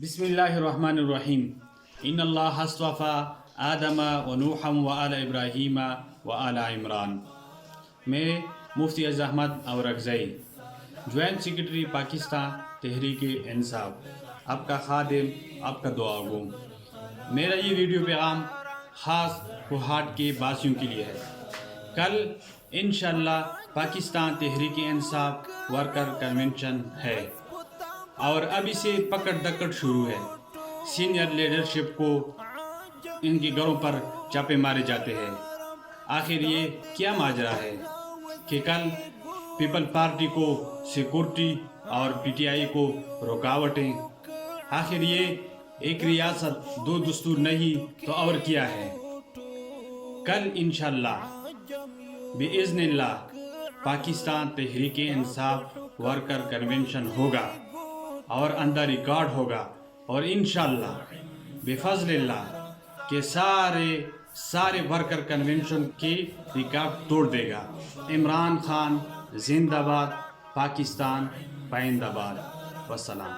بسم اللہ الرحمن الرحیم ان اللہ اصطفى آدم و نوحا و آل ابراہیم و آل عمران. میں مفتی عز احمد اورکزئی، جوائنٹ سیکرٹری پاکستان تحریک انصاف، آپ کا خادم، آپ کا دعا گو. میرا یہ ویڈیو پیغام خاص کوہاٹ کے باسیوں کے لیے ہے. کل انشاءاللہ پاکستان تحریک انصاف ورکر کنونشن ہے اور اب اسے پکڑ دکڑ شروع ہے. سینئر لیڈرشپ کو ان کے گھروں پر چاپے مارے جاتے ہیں. آخر یہ کیا ماجرا ہے کہ کل پیپل پارٹی کو سیکورٹی اور پی ٹی آئی کو رکاوٹیں؟ آخر یہ ایک ریاست دو دستور نہیں تو اور کیا ہے؟ کل انشاءاللہ بِإِذْنِ اللہ پاکستان تحریک انصاف ورکر کنونشن ہوگا اور اندر ریکارڈ ہوگا، اور انشاءاللہ بفضل اللہ کہ سارے ورکر کنونشن کی ریکارڈ توڑ دے گا. عمران خان زندہ باد، پاکستان پائندہ باد. والسلام.